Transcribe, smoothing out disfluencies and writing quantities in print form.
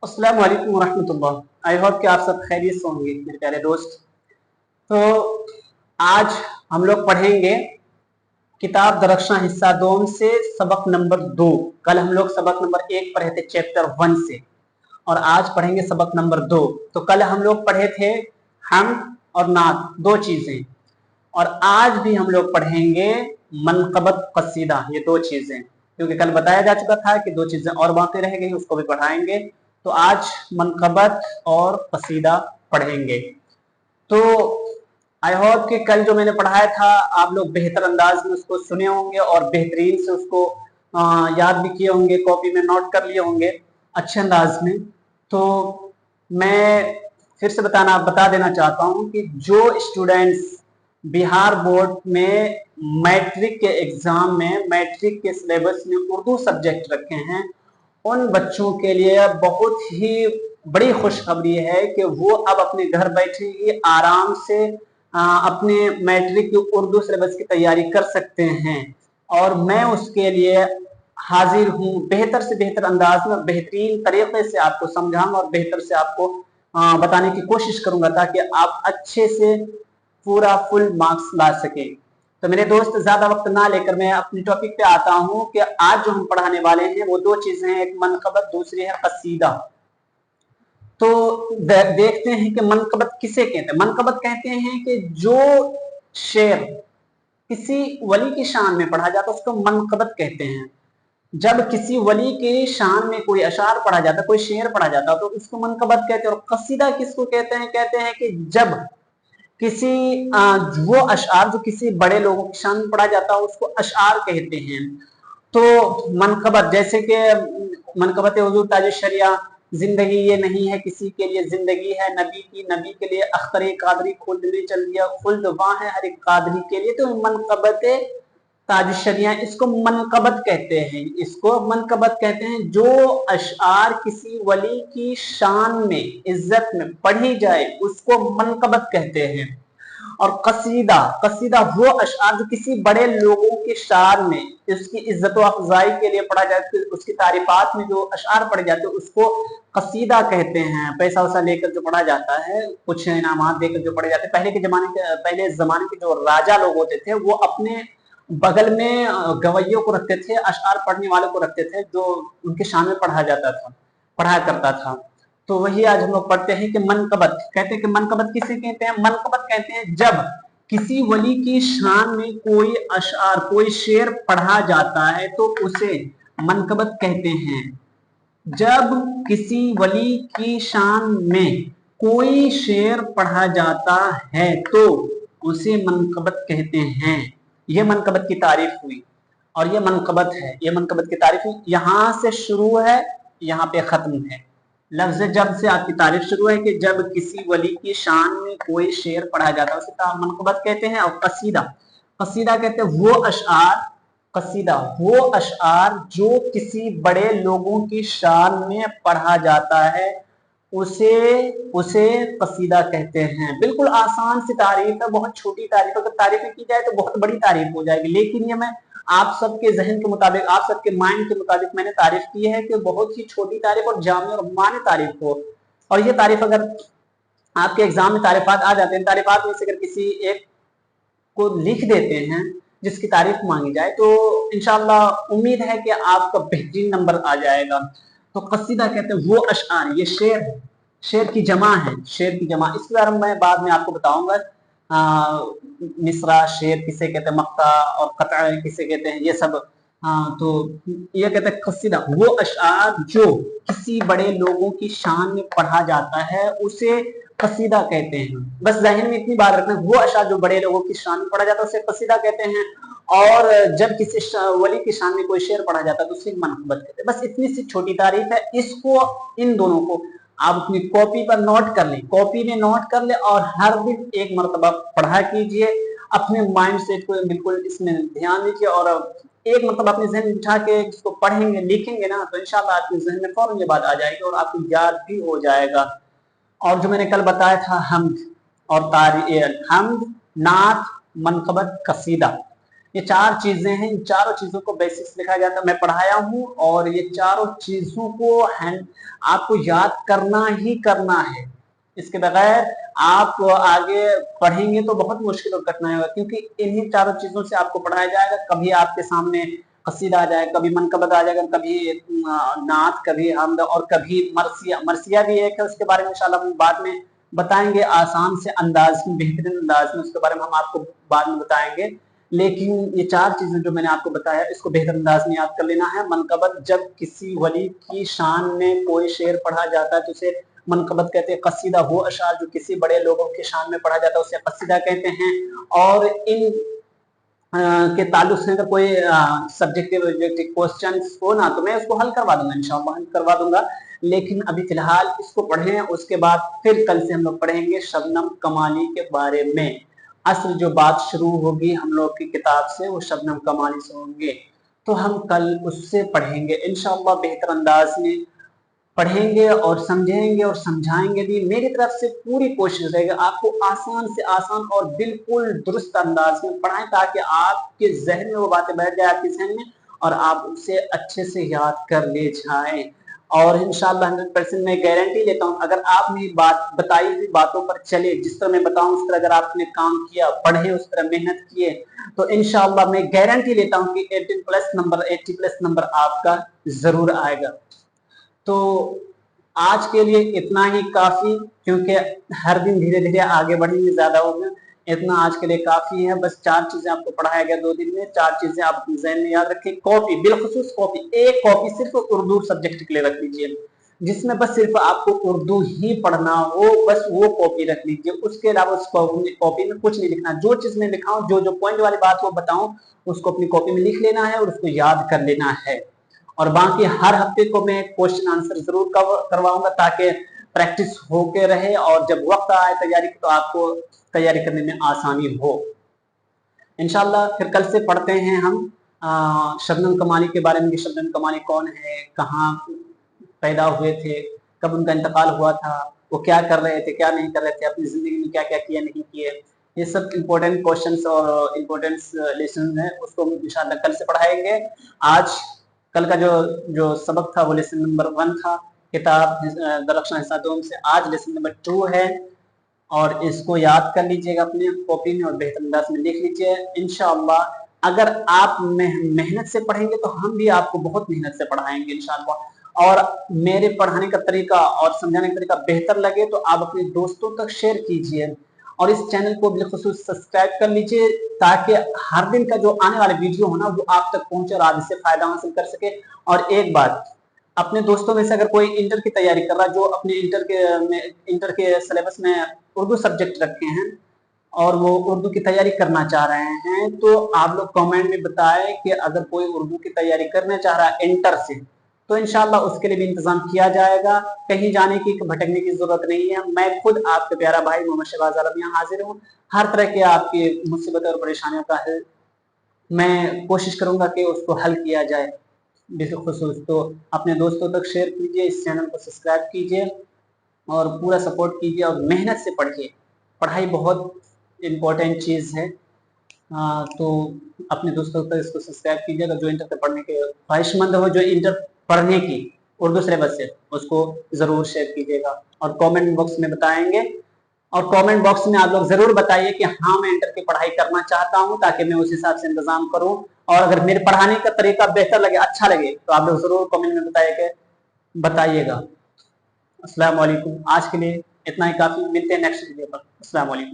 अस्सलाम वालेकुम रहमतुल्लाह। आई होप कि आप सब खैरियत से होंगे मेरे प्यारे दोस्त। तो आज हम लोग पढ़ेंगे किताब दरख्शां हिस्सा 2 से सबक नंबर 2। कल हम लोग सबक नंबर 1 पढ़े थे चैप्टर 1 से, और आज पढ़ेंगे सबक नंबर 2। तो कल हम लोग पढ़े थे हमद और नात, दो चीजें, और आज भी हम लोग पढ़ेंगे मनक़बत कसीदा, ये दो चीजें, क्योंकि कल बताया जा चुका था कि दो चीजें और बाकी रह गई, उसको भी पढ़ाएंगे। तो आज मनक़बत और कसीदा पढ़ेंगे। तो आई होप कि कल जो मैंने पढ़ाया था आप लोग बेहतर अंदाज में उसको सुने होंगे और बेहतरीन से उसको याद भी किए होंगे, कॉपी में नोट कर लिए होंगे अच्छे अंदाज में। तो मैं फिर से बता देना चाहता हूँ कि जो स्टूडेंट्स बिहार बोर्ड में मैट्रिक के एग्जाम में मैट्रिक के सिलेबस में उर्दू सब्जेक्ट रखे हैं, उन बच्चों के लिए बहुत ही बड़ी खुशखबरी है कि वो अब अपने घर बैठे ही आराम से अपने मैट्रिक की उर्दू सिलेबस की तैयारी कर सकते हैं। और मैं उसके लिए हाजिर हूँ, बेहतर से बेहतर अंदाज में बेहतरीन तरीके से आपको समझाऊंगा और बेहतर से आपको बताने की कोशिश करूंगा ताकि आप अच्छे से पूरा फुल मार्क्स ला सके। तो मेरे दोस्त ज्यादा वक्त ना लेकर मैं अपने टॉपिक पे आता हूँ कि आज जो हम पढ़ाने वाले हैं वो दो चीजें हैं, एक मनक़बत, दूसरी है कसीदा। तो देखते हैं कि मनक़बत किसे कहते हैं। मनक़बत कहते हैं कि जो शेर किसी वली की शान में पढ़ा जाता है उसको मनक़बत कहते हैं। जब किसी वली के शान में कोई अशार पढ़ा जाता, कोई शेर पढ़ा जाता, तो उसको मनक़बत कहते हैं। और कसीदा किसको कहते हैं? कहते हैं कि जब किसी वो अशआर जो किसी बड़े लोगों की शान में पढ़ा जाता है उसको अशआर कहते हैं। तो मनक़बत, जैसे कि मनक़बत हुज़ूर ताज शरिया, जिंदगी ये नहीं है किसी के लिए, जिंदगी है नबी की, नबी के लिए अख्तर कादरी खुल्द में चल दिया, खुल्द वहाँ है हर एक कादरी के लिए। तो मनक़बत ताज शरिया इसको मनक़बत कहते हैं, इसको मनक़बत कहते हैं। जो अशआर किसी वली की शान में, इज्जत में पढ़ी जाए उसको मनक़बत कहते हैं। और कसीदा, कसीदा वो अशआर जो किसी बड़े लोगों की शान में, उसकी इज्जत अफजाई के लिए पढ़ा जाता है, उसकी तारीफात में जो अशआर पढ़े जाते हैं उसको कसीदा कहते हैं। पैसा वैसा लेकर जो पढ़ा जाता है, कुछ इनामात देकर जो पढ़े जाते हैं। पहले जमाने के जो राजा लोग होते थे वो अपने बगल में गवैयों को रखते थे, अशआर पढ़ने वाले को रखते थे जो उनके शान में पढ़ा जाता था, पढ़ाया करता था। तो वही आज हम लोग पढ़ते हैं कि मनक़बत कहते हैं। कि मनक़बत किसे कहते हैं? मनक़बत कहते हैं जब किसी वली की शान में कोई अशआर, कोई शेर पढ़ा जाता है तो उसे मनक़बत कहते हैं। जब किसी वली की शान में कोई शेर पढ़ा जाता है तो उसे मनक़बत कहते हैं। ये मनक़बत की तारीफ हुई और ये मनक़बत है, ये मनक़बत की तारीफ हुई। यहां से शुरू है, यहाँ पे खत्म है। लफ्ज जब से आपकी तारीफ शुरू है कि जब किसी वली की शान में कोई शेर पढ़ा जाता है उसे मनक़बत कहते हैं। और कसीदा, कसीदा कहते हैं वो अशआर, कसीदा वो अशआर जो किसी बड़े लोगों की शान में पढ़ा जाता है उसे कसीदा कहते हैं। बिल्कुल आसान सी तारीफ है, बहुत छोटी तारीफ। अगर तारीफें की जाए तो बहुत बड़ी तारीफ हो जाएगी, लेकिन ये मैं आप सबके जहन के मुताबिक, आप सबके माइंड के मुताबिक मैंने तारीफ की है कि बहुत ही छोटी तारीफ और जामी और मानी तारीफ हो। और ये तारीफ अगर आपके एग्जाम में तारीफात आ जाते हैं, तारीफात में से अगर किसी एक को लिख देते हैं जिसकी तारीफ मांगी जाए तो इंशाअल्लाह उम्मीद है कि आपका बेहतरीन नंबर आ जाएगा। तो कसीदा कहते हैं वो अशआर, ये शेर है, शेर की जमा है, शेर की जमा। इसके बारे में मैं बाद में आपको बताऊंगा। मिसरा, शेर किसे कहते हैं, मक्ता और कतआ किसे कहते हैं, ये सब। तो ये कहते हैं कसीदा वो अशआर जो किसी बड़े लोगों की शान में पढ़ा जाता है उसे कसीदा कहते हैं। बस ज़हन में इतनी बात रखना, वो अशआर जो बड़े लोगों की शान में पढ़ा जाता है उसे कसीदा कहते हैं। और जब किसी वली की शान में कोई शेर पढ़ा जाता है तो उसे मनक़बत कहते हैं। बस इतनी सी छोटी तारीफ है। इसको, इन दोनों को आप अपनी कॉपी पर नोट कर लें, कॉपी में नोट कर ले और हर दिन एक मरतबा पढ़ा कीजिए। अपने माइंड सेट को बिल्कुल इसमें ध्यान दीजिए और एक मतलब अपने जहन में बिठा के इसको पढ़ेंगे, लिखेंगे ना, तो इंशाल्लाह आपके जहन में फौरन ये बात आ जाएगी और आपको याद भी हो जाएगा। और जो मैंने कल बताया था हमद और हमद, नात, मनक़बत, कसीदा, ये 4 चीजें हैं, इन चारों चीजों को बेसिक्स लिखा गया था, मैं पढ़ाया हूँ, और ये चारों चीजों को आपको याद करना ही करना है। इसके बगैर आप आगे पढ़ेंगे तो बहुत मुश्किल और कठिनाई होगा, क्योंकि इन्हीं चारों चीजों से आपको पढ़ाया जाएगा। कभी आपके सामने कसीदा आ जाएगा, कभी मनकबत आ जाएगा, कभी नात, कभी हमद, और कभी मरसिया। मरसिया भी एक है, उसके बारे में इंशाल्लाह हम बाद में बताएंगे, आसान से अंदाज में, बेहतरीन अंदाज में, उसके बारे में हम आपको बाद में बताएंगे। लेकिन ये 4 चीजें जो मैंने आपको बताया, इसको बेहतर अंदाज में याद कर लेना है। मनकबत, जब किसी वली की शान में कोई शेर पढ़ा जाता है तो उसे मनकबत कहते हैं। कसीदा वो अशार जो किसी बड़े लोगों के शान में पढ़ा जाता है उसे कसीदा कहते हैं। और इन के ताल्लुक से अगर कोई सब्जेक्टिव क्वेश्चन हो ना, तो मैं उसको हल करवा दूंगा, इंशाअल्लाह हल करवा दूंगा। लेकिन अभी फिलहाल इसको पढ़ें, उसके बाद फिर कल से हम लोग पढ़ेंगे शबनम कमाली के बारे में। असल जो बात शुरू होगी हम लोग की किताब से, वो शबनम कमाली से होंगे, तो हम कल उससे पढ़ेंगे इंशाअल्लाह। बेहतर अंदाज में पढ़ेंगे और समझेंगे और समझाएंगे भी। मेरी तरफ से पूरी कोशिश रहेगी आपको आसान से आसान और बिल्कुल दुरुस्त अंदाज में पढ़ाएं, ताकि आपके जहन में वो बातें बैठ जाए, आपके जहन में, और आप उसे अच्छे से याद कर ले जाएं। और इंशाअल्लाह 100% मैं गारंटी लेता हूं, अगर आप मेरी बात बताई हुई बातों पर चले, जिस तरह मैं बताऊं उस तरह अगर आपने काम किया, पढ़े, उस तरह मेहनत किए, तो इंशाअल्लाह मैं गारंटी लेता हूं कि 80 प्लस नंबर आपका जरूर आएगा। तो आज के लिए इतना ही काफी, क्योंकि हर दिन धीरे धीरे आगे बढ़ेंगे, ज्यादा होगा। इतना आज के लिए काफी है। बस 4 चीजें आपको पढ़ाया गया 2 दिन में, 4 चीजें आप अपने जहन में याद रखें। कॉपी, बिलखुसूस कॉपी, एक कॉपी सिर्फ उर्दू सब्जेक्ट के लिए रख लीजिए, जिसमें बस सिर्फ आपको उर्दू ही पढ़ना हो, बस वो कॉपी रख लीजिए। उसके अलावा उस कॉपी में कुछ नहीं लिखना। जो चीज मैं लिखाऊं, जो जो पॉइंट वाली बात वो बताऊं, उसको अपनी कॉपी में लिख लेना है और उसको याद कर लेना है। और बाकी हर हफ्ते को मैं क्वेश्चन आंसर जरूर करवाऊंगा, ताकि प्रैक्टिस होके रहे, और जब वक्त आए तैयारी की तो आपको तैयारी करने में आसानी हो। इंशाल्लाह फिर कल से पढ़ते हैं हम शबनम कमाली के बारे में कि शबनम कमाली कौन है, कहाँ पैदा हुए थे, कब उनका इंतकाल हुआ था, वो क्या कर रहे थे, क्या नहीं कर रहे थे, अपनी जिंदगी में क्या क्या किया नहीं किए। ये सब इम्पोर्टेंट क्वेश्चंस और इम्पोर्टेंट लेसन है, उसको इंशाल्लाह कल से पढ़ाएंगे। आज कल का जो सबक था वो लेसन नंबर 1 था, किताब दरख्शां हिस्सा 2 से। आज लेसन नंबर 2 है, और इसको याद कर लीजिएगा अपने कॉपी में और बेहतर अंदाज में लिख लीजिए। इंशाअल्लाह अगर आप मेहनत से पढ़ेंगे तो हम भी आपको बहुत मेहनत से पढ़ाएंगे इंशाअल्लाह। और मेरे पढ़ाने का तरीका और समझाने का तरीका बेहतर लगे तो आप अपने दोस्तों तक शेयर कीजिए, और इस चैनल को बिलखुसूस सब्सक्राइब कर लीजिए, ताकि हर दिन का जो आने वाले वीडियो हो ना वो आप तक पहुंचे और आप इससे फायदा हासिल कर सके। और एक बात, अपने दोस्तों में से अगर कोई इंटर की तैयारी कर रहा है, जो अपने इंटर के सिलेबस में उर्दू सब्जेक्ट रखे हैं और वो उर्दू की तैयारी करना चाह रहे हैं, तो आप लोग कमेंट में बताएं कि अगर कोई उर्दू की तैयारी करना चाह रहा है इंटर से, तो इंशाल्लाह उसके लिए भी इंतजाम किया जाएगा। कहीं जाने की, भटकने की जरूरत नहीं है। मैं खुद आपके प्यारा भाई मोहम्मद शहबाज आलम यहाँ हाजिर हूँ। हर तरह के आपकी मुसीबत और परेशानियों का हल मैं कोशिश करूंगा कि उसको हल किया जाए बिलखुसूस। तो अपने दोस्तों तक शेयर कीजिए, इस चैनल को सब्सक्राइब कीजिए और पूरा सपोर्ट कीजिए, और मेहनत से पढ़िए। पढ़ाई बहुत इम्पोर्टेंट चीज़ है। तो अपने दोस्तों तक इसको सब्सक्राइब कीजिएगा। जो इंटर पढ़ने के ख्वाहिशमंद हो, जो इंटर पढ़ने की उर्दू सिलेबस से, उसको जरूर शेयर कीजिएगा और कमेंट बॉक्स में बताएंगे। और कमेंट बॉक्स में आप लोग जरूर बताइए कि हाँ मैं इंटर की पढ़ाई करना चाहता हूँ, ताकि मैं उस हिसाब से इंतजाम करूँ। और अगर मेरे पढ़ाने का तरीका बेहतर लगे, अच्छा लगे, तो आप लोग जरूर कमेंट में बताइएगा। अस्सलाम वालेकुम। आज के लिए इतना ही काफी, मिलते हैं नेक्स्ट वीडियो पर। अस्सलाम वालेकुम।